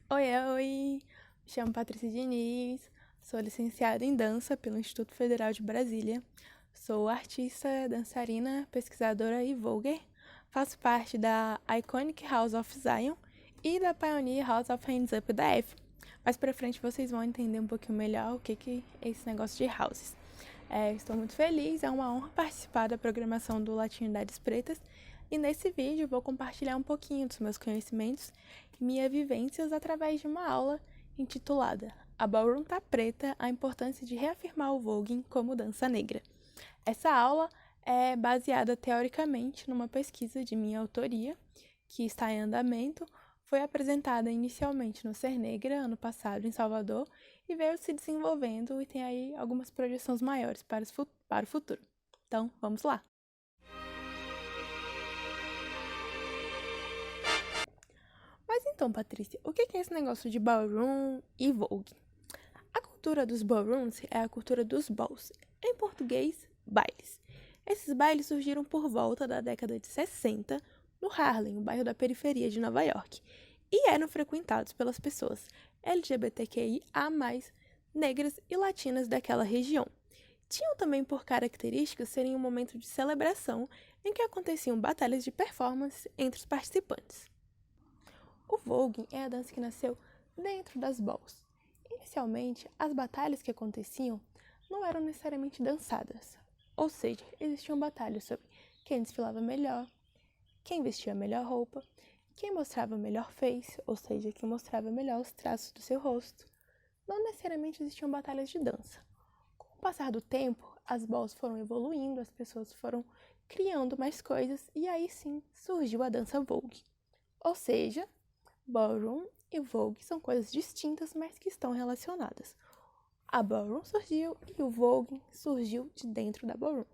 Oi, me chamo Patrícia Diniz, sou licenciada em dança pelo Instituto Federal de Brasília, sou artista, dançarina, pesquisadora e voguer, faço parte da Iconic House of Zion e da Pioneer House of Hands Up da F. Mais pra frente vocês vão entender um pouquinho melhor o que é esse negócio de houses. Estou muito feliz, é uma honra participar da programação do Latinidades Pretas e nesse vídeo vou compartilhar um pouquinho dos meus conhecimentos e minhas vivências através de uma aula intitulada A Ballroom Tá Preta, a importância de reafirmar o voguing como dança negra. Essa aula é baseada teoricamente numa pesquisa de minha autoria, que está em andamento, foi apresentada inicialmente no Ser Negra, ano passado, em Salvador, e veio se desenvolvendo e tem aí algumas projeções maiores para o futuro. Então, vamos lá! Mas então, Patrícia, o que é esse negócio de ballroom e vogue? A cultura dos ballrooms é a cultura dos balls, em português, bailes. Esses bailes surgiram por volta da década de 60 no Harlem, um bairro da periferia de Nova York, e eram frequentados pelas pessoas LGBTQIA+, negras e latinas daquela região. Tinham também por características serem um momento de celebração em que aconteciam batalhas de performance entre os participantes. O voguing é a dança que nasceu dentro das balls. Inicialmente, as batalhas que aconteciam não eram necessariamente dançadas, ou seja, existiam batalhas sobre quem desfilava melhor, quem vestia a melhor roupa, quem mostrava melhor face, ou seja, quem mostrava melhor os traços do seu rosto. Não necessariamente existiam batalhas de dança. Com o passar do tempo, as balls foram evoluindo, as pessoas foram criando mais coisas e aí sim surgiu a dança vogue. Ou seja, ballroom e vogue são coisas distintas, mas que estão relacionadas. A ballroom surgiu e o vogue surgiu de dentro da ballroom.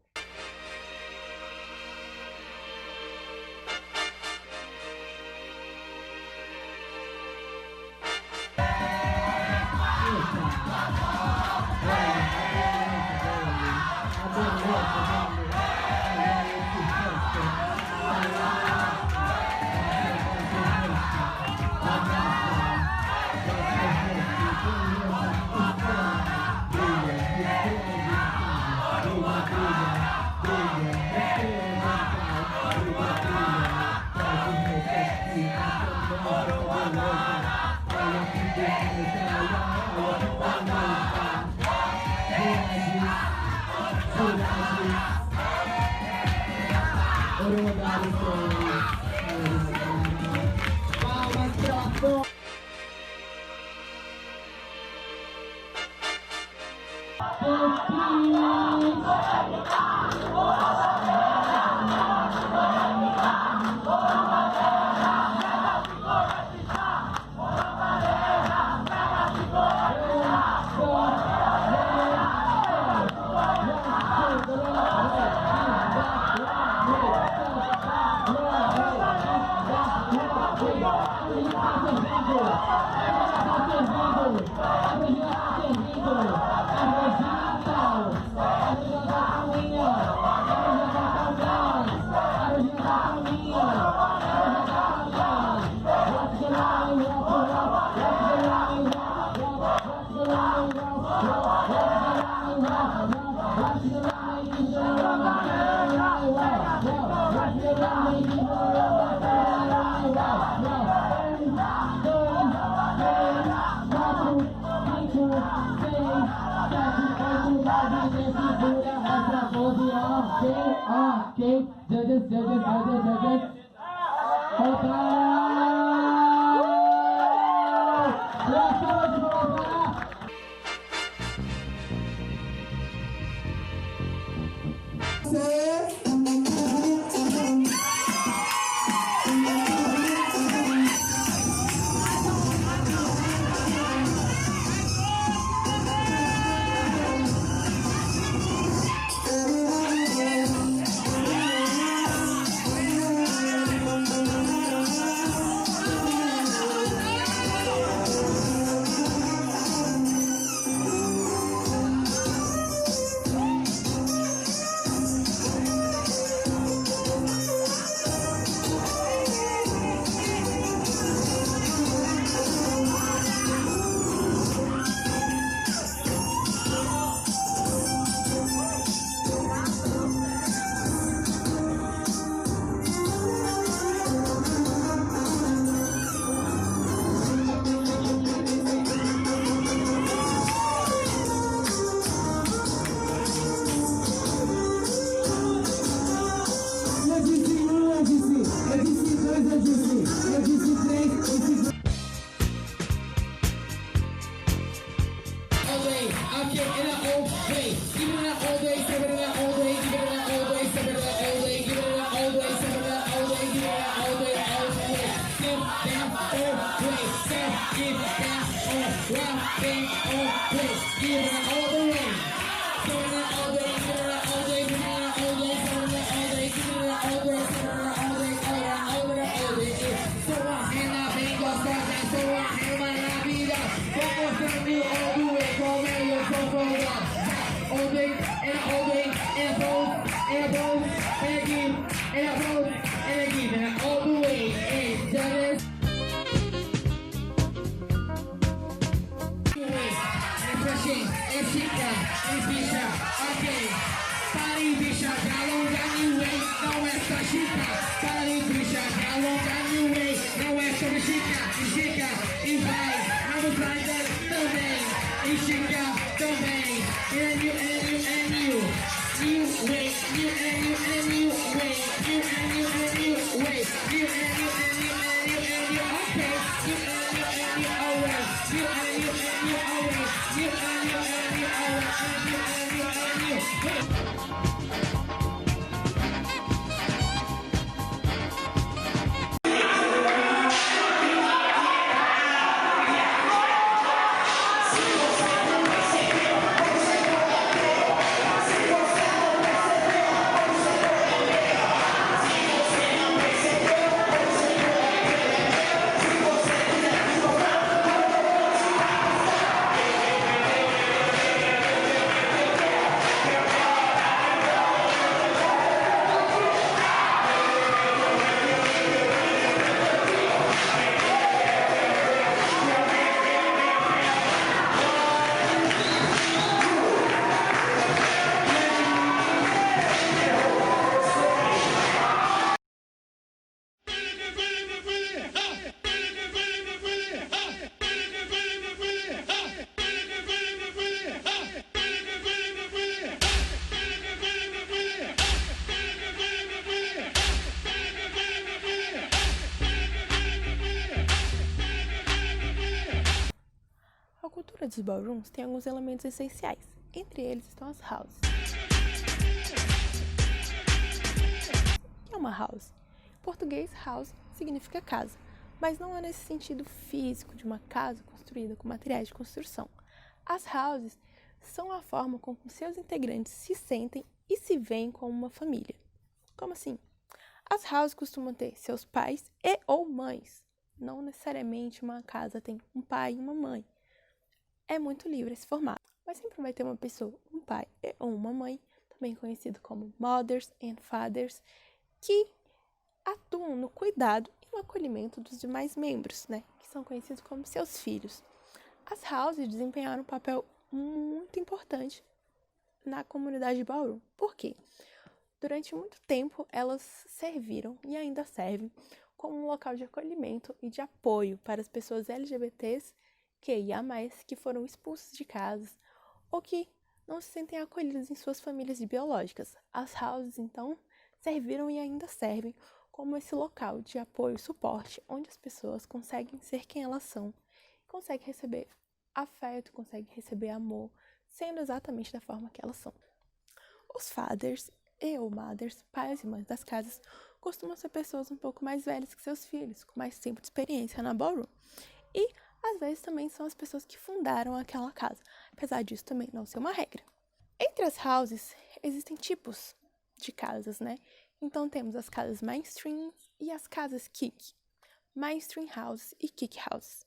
A cultura dos ballrooms tem alguns elementos essenciais. Entre eles estão as houses. O que é uma house? Em português, house significa casa, mas não é nesse sentido físico de uma casa construída com materiais de construção. As houses são a forma como seus integrantes se sentem e se veem como uma família. Como assim? As houses costumam ter seus pais e ou mães. Não necessariamente uma casa tem um pai e uma mãe. É muito livre esse formato, mas sempre vai ter uma pessoa, um pai e ou uma mãe, também conhecido como mothers and fathers, que atuam no cuidado e no acolhimento dos demais membros, que são conhecidos como seus filhos. As houses desempenharam um papel muito importante na comunidade ballroom. Por quê? Durante muito tempo, elas serviram e ainda servem como um local de acolhimento e de apoio para as pessoas LGBTs que foram expulsos de casas ou que não se sentem acolhidos em suas famílias biológicas. As houses, então, serviram e ainda servem como esse local de apoio e suporte, onde as pessoas conseguem ser quem elas são, conseguem receber afeto, conseguem receber amor, sendo exatamente da forma que elas são. Os fathers e ou mothers, pais e mães das casas, costumam ser pessoas um pouco mais velhas que seus filhos, com mais tempo de experiência na ballroom. E às vezes também são as pessoas que fundaram aquela casa, apesar disso também não ser uma regra. Entre as houses, existem tipos de casas, Então temos as casas mainstream e as casas kick. Mainstream houses e kick houses.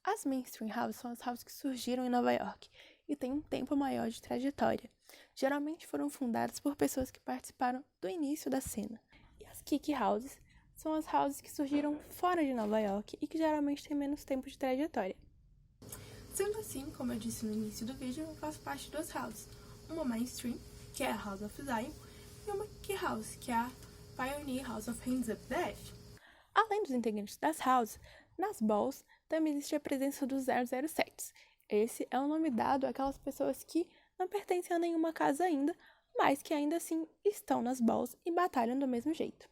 As mainstream houses são as houses que surgiram em Nova York e têm um tempo maior de trajetória. Geralmente foram fundadas por pessoas que participaram do início da cena. E as kick houses são as houses que surgiram fora de Nova York e que geralmente têm menos tempo de trajetória. Sendo assim, como eu disse no início do vídeo, eu faço parte de duas houses. Uma mainstream, que é a House of Zion, e uma kick house, que é a Pioneer House of Hands Up Death. Além dos integrantes das houses, nas balls também existe a presença dos 007. Esse é o nome dado àquelas pessoas que não pertencem a nenhuma casa ainda, mas que ainda assim estão nas balls e batalham do mesmo jeito.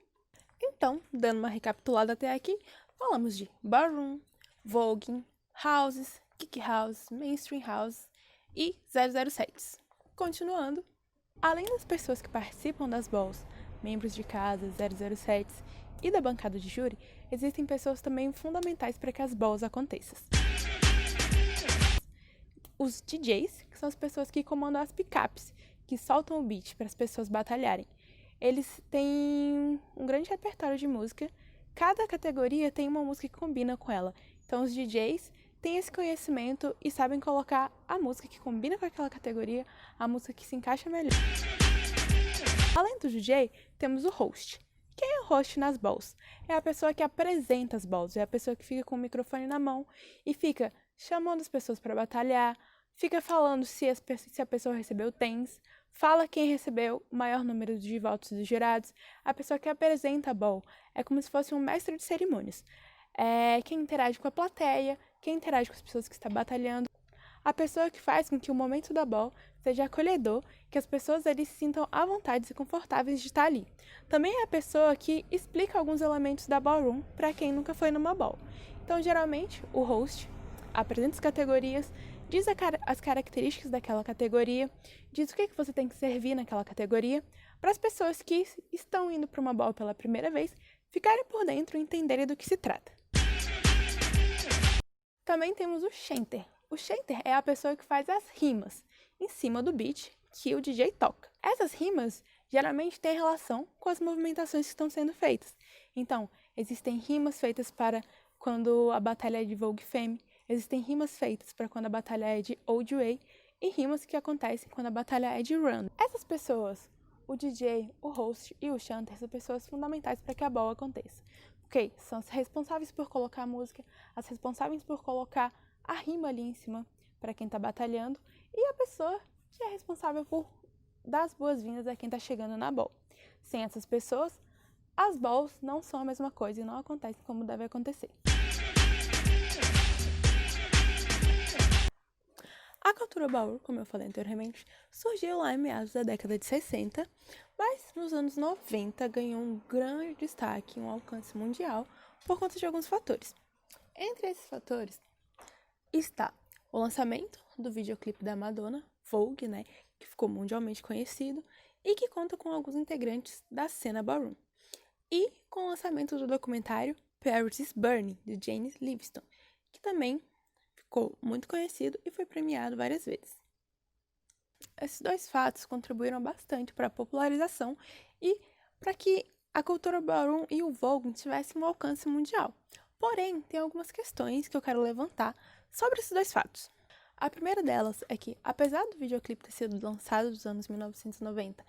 Então, dando uma recapitulada até aqui, falamos de ballroom, voguing, houses, kick house, mainstream house e 007. Continuando, além das pessoas que participam das balls, membros de casas, 007 e da bancada de júri, existem pessoas também fundamentais para que as balls aconteçam. os DJs, que são as pessoas que comandam as picapes, que soltam o beat para as pessoas batalharem. Eles têm um grande repertório de música. Cada categoria tem uma música que combina com ela. Então, os DJs têm esse conhecimento e sabem colocar a música que combina com aquela categoria, a música que se encaixa melhor. Além do DJ, temos o host. Quem é o host nas balls? É a pessoa que apresenta as balls, é a pessoa que fica com o microfone na mão e fica chamando as pessoas para batalhar, fica falando se a pessoa recebeu tens, fala quem recebeu o maior número de votos dos jurados. A pessoa que apresenta a ball é como se fosse um mestre de cerimônias. É quem interage com a plateia, quem interage com as pessoas que estão batalhando. A pessoa que faz com que o momento da ball seja acolhedor, que as pessoas ali se sintam à vontade e confortáveis de estar ali. Também é a pessoa que explica alguns elementos da ballroom para quem nunca foi numa ball. Então, geralmente, o host apresenta as categorias, diz as características daquela categoria, diz o que você tem que servir naquela categoria, para as pessoas que estão indo para uma ball pela primeira vez ficarem por dentro e entenderem do que se trata. Também temos o chanter. O chanter é a pessoa que faz as rimas em cima do beat que o DJ toca. Essas rimas geralmente têm relação com as movimentações que estão sendo feitas. Então, existem rimas feitas para quando a batalha é de Vogue Femme, existem rimas feitas para quando a batalha é de Old Way e rimas que acontecem quando a batalha é de Run. Essas pessoas, o DJ, o host e o chanter, são pessoas fundamentais para que a ball aconteça. Porque são os responsáveis por colocar a música, as responsáveis por colocar a rima ali em cima para quem está batalhando e a pessoa que é responsável por dar as boas-vindas a quem está chegando na ball. Sem essas pessoas, as balls não são a mesma coisa e não acontecem como deve acontecer. A cultura ballroom, como eu falei anteriormente, surgiu lá em meados da década de 60, mas nos anos 90 ganhou um grande destaque, um alcance mundial por conta de alguns fatores. Entre esses fatores está o lançamento do videoclipe da Madonna, Vogue, que ficou mundialmente conhecido e que conta com alguns integrantes da cena ballroom. E com o lançamento do documentário Paris is Burning, de Jane Livingston, que também ficou muito conhecido e foi premiado várias vezes. Esses dois fatos contribuíram bastante para a popularização e para que a cultura ballroom e o Vogue tivessem um alcance mundial. Porém, tem algumas questões que eu quero levantar sobre esses dois fatos. A primeira delas é que, apesar do videoclipe ter sido lançado nos anos 1990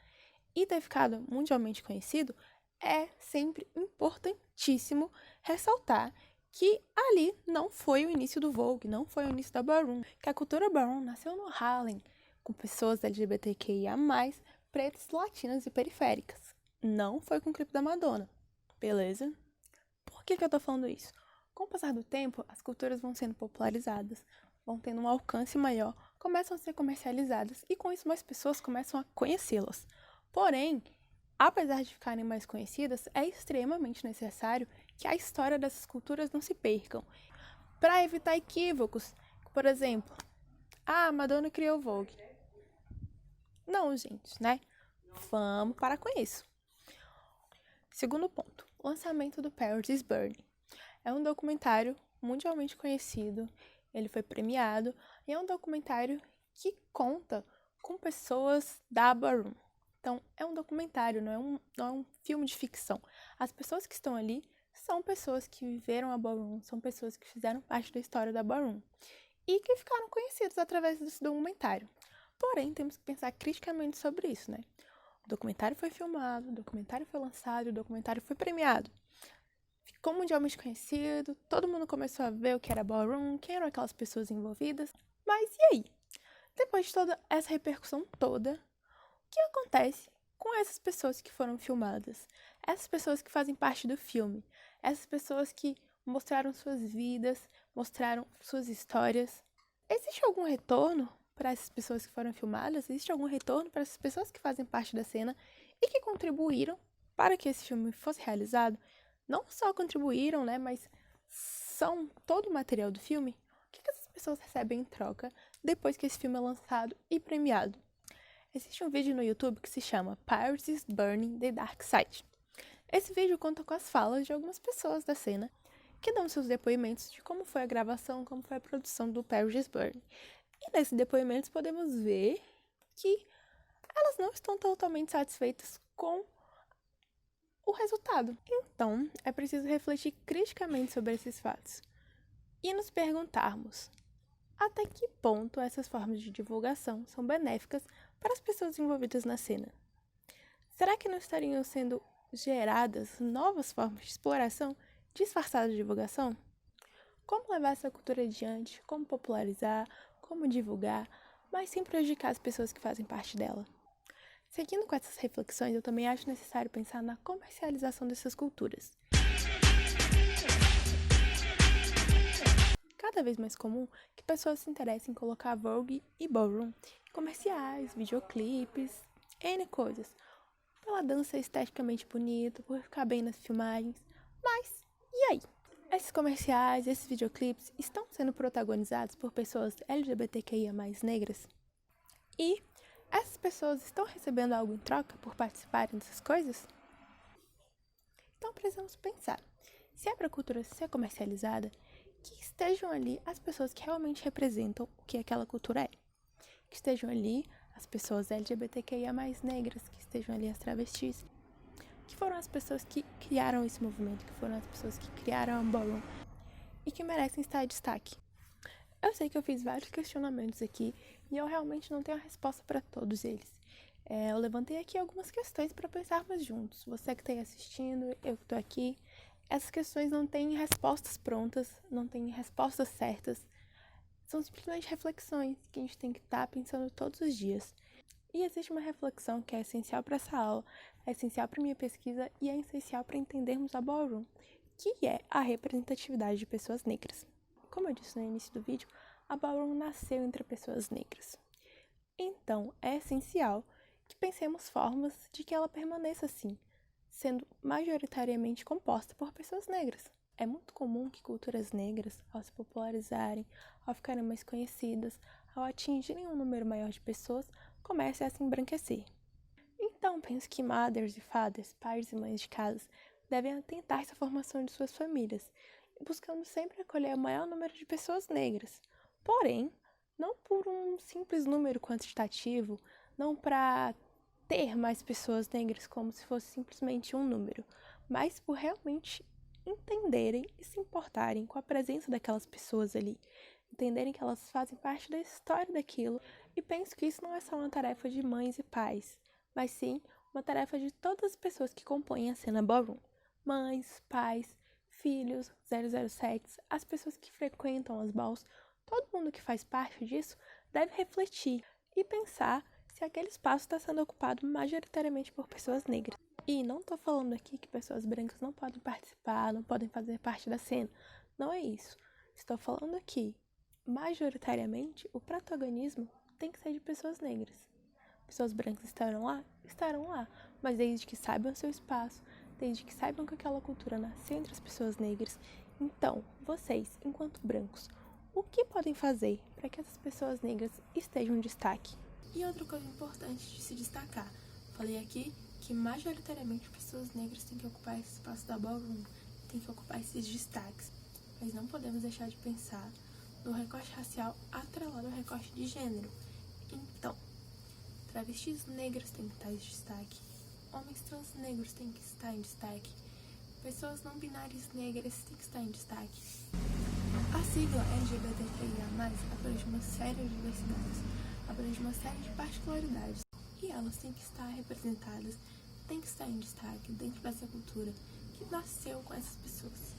e ter ficado mundialmente conhecido, é sempre importantíssimo ressaltar que ali não foi o início do Vogue, não foi o início da ballroom, que a cultura ballroom nasceu no Harlem, com pessoas LGBTQIA+, pretas, latinas e periféricas. Não foi com o clipe da Madonna, beleza? Por que eu tô falando isso? Com o passar do tempo, as culturas vão sendo popularizadas, vão tendo um alcance maior, começam a ser comercializadas e com isso mais pessoas começam a conhecê-las. Porém, apesar de ficarem mais conhecidas, é extremamente necessário que a história dessas culturas não se percam. Para evitar equívocos, por exemplo, a Madonna criou o Vogue. Não, gente, Vamos parar com isso. Segundo ponto, o lançamento do Paris is Burning. É um documentário mundialmente conhecido, ele foi premiado, e é um documentário que conta com pessoas da ballroom. Então, é um documentário, não é um filme de ficção. As pessoas que estão ali são pessoas que viveram a ballroom, são pessoas que fizeram parte da história da ballroom e que ficaram conhecidas através desse documentário. Porém, temos que pensar criticamente sobre isso, O documentário foi filmado, o documentário foi lançado, o documentário foi premiado. Ficou mundialmente conhecido, todo mundo começou a ver o que era ballroom, quem eram aquelas pessoas envolvidas. Mas e aí? Depois de toda essa repercussão toda, o que acontece com essas pessoas que foram filmadas? Essas pessoas que fazem parte do filme? Essas pessoas que mostraram suas vidas, mostraram suas histórias? Existe algum retorno para essas pessoas que foram filmadas? Existe algum retorno para essas pessoas que fazem parte da cena e que contribuíram para que esse filme fosse realizado? Não só contribuíram, mas são todo o material do filme. O que essas pessoas recebem em troca depois que esse filme é lançado e premiado? Existe um vídeo no YouTube que se chama Paris is Burning: The Dark Side. Esse vídeo conta com as falas de algumas pessoas da cena que dão seus depoimentos de como foi a gravação, como foi a produção do Paris is Burning. E nesses depoimentos podemos ver que elas não estão totalmente satisfeitas com o resultado. Então, é preciso refletir criticamente sobre esses fatos e nos perguntarmos até que ponto essas formas de divulgação são benéficas para as pessoas envolvidas na cena. Será que não estariam sendo geradas novas formas de exploração disfarçada de divulgação? Como levar essa cultura adiante, como popularizar, como divulgar, mas sem prejudicar as pessoas que fazem parte dela? Seguindo com essas reflexões, eu também acho necessário pensar na comercialização dessas culturas. Cada vez mais comum que pessoas se interessem em colocar Vogue e Ballroom em comerciais, videoclipes, N coisas, pela dança esteticamente bonita, por ficar bem nas filmagens. Mas, e aí? Esses comerciais, esses videoclipes estão sendo protagonizados por pessoas LGBTQIA+ negras? E essas pessoas estão recebendo algo em troca por participarem dessas coisas? Então precisamos pensar, se é para a cultura ser comercializada, que estejam ali as pessoas que realmente representam o que aquela cultura é. Que estejam ali as pessoas LGBTQIA+ negras, que estejam ali as travestis, que foram as pessoas que criaram esse movimento, que foram as pessoas que criaram a Ballroom e que merecem estar em destaque. Eu sei que eu fiz vários questionamentos aqui e eu realmente não tenho a resposta para todos eles. Eu levantei aqui algumas questões para pensarmos juntos. Você que está assistindo, eu que estou aqui. Essas questões não têm respostas prontas, não têm respostas certas. São simplesmente reflexões que a gente tem que estar pensando todos os dias. E existe uma reflexão que é essencial para essa aula, é essencial para minha pesquisa e é essencial para entendermos a Ballroom, que é a representatividade de pessoas negras. Como eu disse no início do vídeo, a Ballroom nasceu entre pessoas negras. Então, é essencial que pensemos formas de que ela permaneça assim, sendo majoritariamente composta por pessoas negras. É muito comum que culturas negras, ao se popularizarem, ao ficarem mais conhecidas, ao atingirem um número maior de pessoas, comecem a se embranquecer. Então, penso que mothers e fathers, pais e mães de casas, devem atentar essa formação de suas famílias, buscando sempre acolher o maior número de pessoas negras. Porém, não por um simples número quantitativo, não para ter mais pessoas negras como se fosse simplesmente um número, mas por realmente entenderem e se importarem com a presença daquelas pessoas ali, entenderem que elas fazem parte da história daquilo, e penso que isso não é só uma tarefa de mães e pais, mas sim uma tarefa de todas as pessoas que compõem a cena Ballroom. Mães, pais, filhos, 007, as pessoas que frequentam as balls, todo mundo que faz parte disso deve refletir e pensar se aquele espaço está sendo ocupado majoritariamente por pessoas negras. E não estou falando aqui que pessoas brancas não podem participar, não podem fazer parte da cena. Não é isso. Estou falando aqui, majoritariamente, o protagonismo tem que ser de pessoas negras. Pessoas brancas estarão lá? Estarão lá, mas desde que saibam o seu espaço, desde que saibam que aquela cultura nasceu entre as pessoas negras. Então, vocês, enquanto brancos, o que podem fazer para que essas pessoas negras estejam em destaque? E outra coisa importante de se destacar, falei aqui que majoritariamente pessoas negras têm que ocupar esse espaço da Ballroom, têm que ocupar esses destaques, mas não podemos deixar de pensar no recorte racial atrelado ao recorte de gênero. Então, travestis negras têm que estar em destaque, homens trans negros têm que estar em destaque, pessoas não binárias negras têm que estar em destaque. A sigla LGBTQIA+, abrange uma série de diversidades, abrange uma série de particularidades, e elas têm que estar representadas, têm que estar em destaque dentro dessa cultura que nasceu com essas pessoas.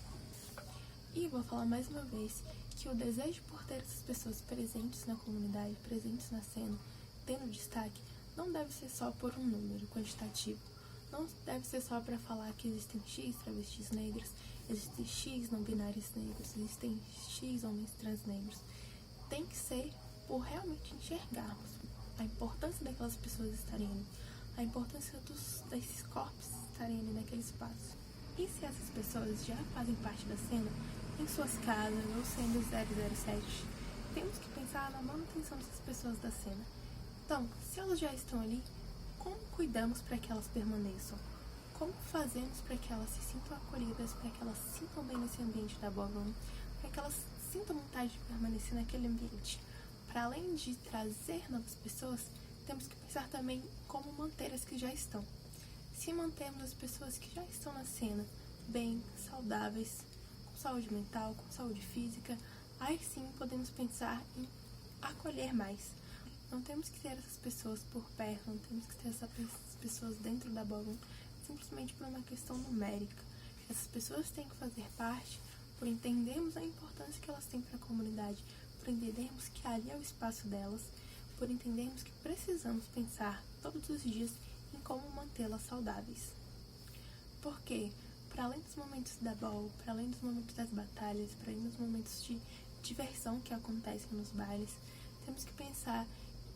E vou falar mais uma vez que o desejo por ter essas pessoas presentes na comunidade, presentes na cena, tendo destaque, não deve ser só por um número quantitativo. Não deve ser só para falar que existem X travestis negras, existem X não binários negros, existem X homens trans negros. Tem que ser por realmente enxergarmos a importância daquelas pessoas estarem ali, a importância desses corpos estarem ali naquele espaço. E se essas pessoas já fazem parte da cena, em suas casas ou sendo 007, temos que pensar na manutenção dessas pessoas da cena. Então, se elas já estão ali, como cuidamos para que elas permaneçam? Como fazemos para que elas se sintam acolhidas, para que elas se sintam bem nesse ambiente da Ballroom, para que elas sintam vontade de permanecer naquele ambiente? para além de trazer novas pessoas, temos que pensar também como manter as que já estão. Se mantermos as pessoas que já estão na cena bem, saudáveis, com saúde mental, com saúde física, aí sim podemos pensar em acolher mais. Não temos que ter essas pessoas por perto, não temos que ter essas pessoas dentro da ballroom simplesmente por uma questão numérica. Essas pessoas têm que fazer parte por entendermos a importância que elas têm para a comunidade, por entendermos que ali é o espaço delas, por entendermos que precisamos pensar todos os dias em como mantê-las saudáveis. Porque, para além dos momentos da ball, para além dos momentos das batalhas, para além dos momentos de diversão que acontecem nos bailes, temos que pensar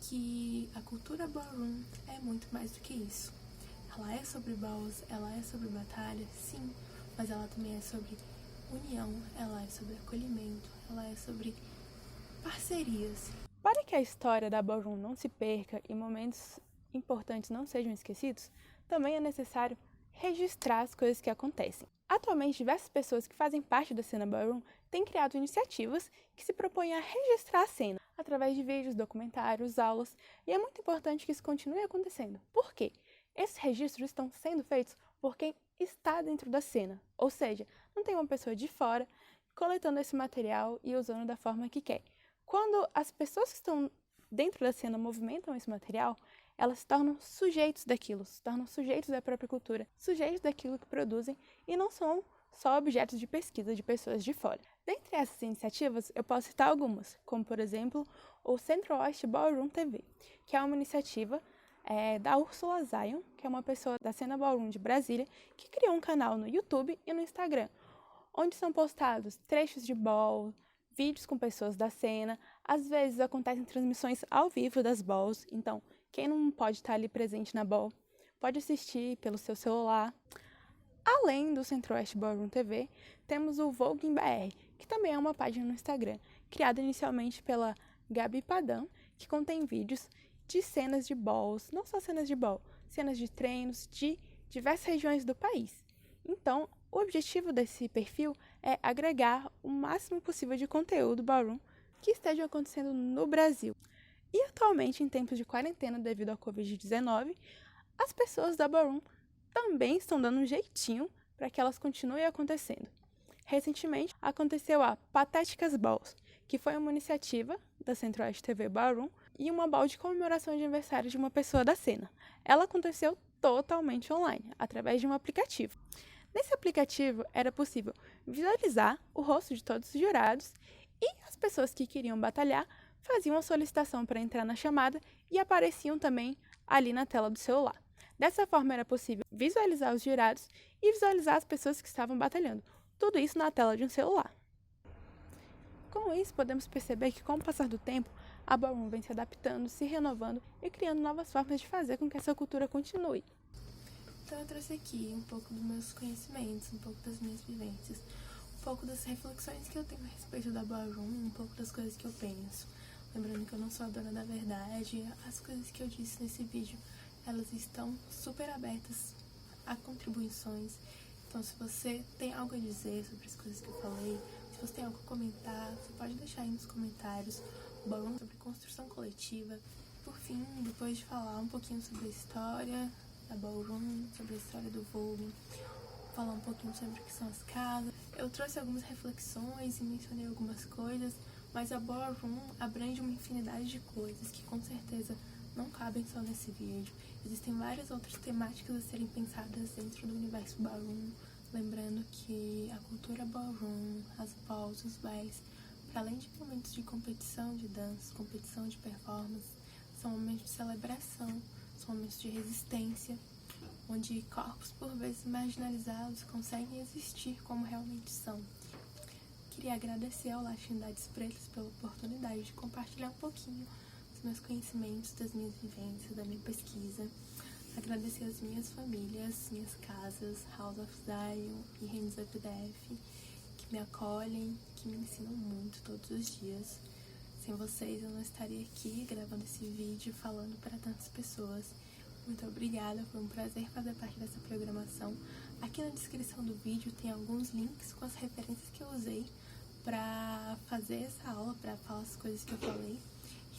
que a cultura ballroom é muito mais do que isso. Ela é sobre balls, ela é sobre batalha, sim, mas ela também é sobre união, ela é sobre acolhimento, ela é sobre parcerias. Para que a história da ballroom não se perca e momentos importantes não sejam esquecidos, também é necessário registrar as coisas que acontecem. Atualmente, diversas pessoas que fazem parte da cena ballroom têm criado iniciativas que se propõem a registrar a cena através de vídeos, documentários, aulas, e é muito importante que isso continue acontecendo. Por quê? Esses registros estão sendo feitos por quem está dentro da cena, ou seja, não tem uma pessoa de fora coletando esse material e usando da forma que quer. Quando as pessoas que estão dentro da cena movimentam esse material, elas se tornam sujeitos daquilo, se tornam sujeitos da própria cultura, sujeitos daquilo que produzem e não são só objetos de pesquisa de pessoas de fora. Dentre essas iniciativas, eu posso citar algumas, como por exemplo o Centro-Oeste Ballroom TV, que é uma iniciativa da Úrsula Zion, que é uma pessoa da cena ballroom de Brasília, que criou um canal no YouTube e no Instagram, onde são postados trechos de ball, vídeos com pessoas da cena, às vezes acontecem transmissões ao vivo das balls, então quem não pode estar ali presente na ball pode assistir pelo seu celular. Além do Centro-Oeste Ballroom TV, temos o Vogue em BR, que também é uma página no Instagram, criada inicialmente pela Gabi Padan, que contém vídeos de cenas de balls, não só cenas de ball, cenas de treinos de diversas regiões do país. Então, o objetivo desse perfil é agregar o máximo possível de conteúdo ballroom que esteja acontecendo no Brasil. E atualmente, em tempos de quarentena devido ao Covid-19, as pessoas da ballroom também estão dando um jeitinho para que elas continuem acontecendo. Recentemente, aconteceu a Patéticas Balls, que foi uma iniciativa da Centro-Oeste TV Ballroom e uma ball de comemoração de aniversário de uma pessoa da cena. Ela aconteceu totalmente online, através de um aplicativo. Nesse aplicativo, era possível visualizar o rosto de todos os jurados e as pessoas que queriam batalhar faziam a solicitação para entrar na chamada e apareciam também ali na tela do celular. Dessa forma, era possível visualizar os jurados e visualizar as pessoas que estavam batalhando. Tudo isso na tela de um celular. Com isso, podemos perceber que, com o passar do tempo, a ballroom vem se adaptando, se renovando e criando novas formas de fazer com que essa cultura continue. Então eu trouxe aqui um pouco dos meus conhecimentos, um pouco das minhas vivências, um pouco das reflexões que eu tenho a respeito da ballroom, um pouco das coisas que eu penso. Lembrando que eu não sou a dona da verdade, as coisas que eu disse nesse vídeo, elas estão super abertas a contribuições. Então, se você tem algo a dizer sobre as coisas que eu falei, se você tem algo a comentar, você pode deixar aí nos comentários. Ballroom sobre construção coletiva. Por fim, depois de falar um pouquinho sobre a história da ballroom, sobre a história do Vogue, falar um pouquinho sobre o que são as casas, eu trouxe algumas reflexões e mencionei algumas coisas, mas a ballroom abrange uma infinidade de coisas que com certeza não cabem só nesse vídeo. Existem várias outras temáticas a serem pensadas dentro do universo ballroom, lembrando que a cultura ballroom, as balls, os bailes, para além de momentos de competição de dança, competição de performance, são momentos de celebração, são momentos de resistência, onde corpos por vezes marginalizados conseguem existir como realmente são. Queria agradecer ao Latinidades Pretas pela oportunidade de compartilhar um pouquinho dos meus conhecimentos, das minhas vivências, da minha pesquisa. Agradecer as minhas famílias, minhas casas, House of Zion e Hands Up DF, que me acolhem, que me ensinam muito todos os dias. Sem vocês eu não estaria aqui gravando esse vídeo falando para tantas pessoas. Muito obrigada, foi um prazer fazer parte dessa programação. Aqui na descrição do vídeo tem alguns links com as referências que eu usei para fazer essa aula, para falar as coisas que eu falei.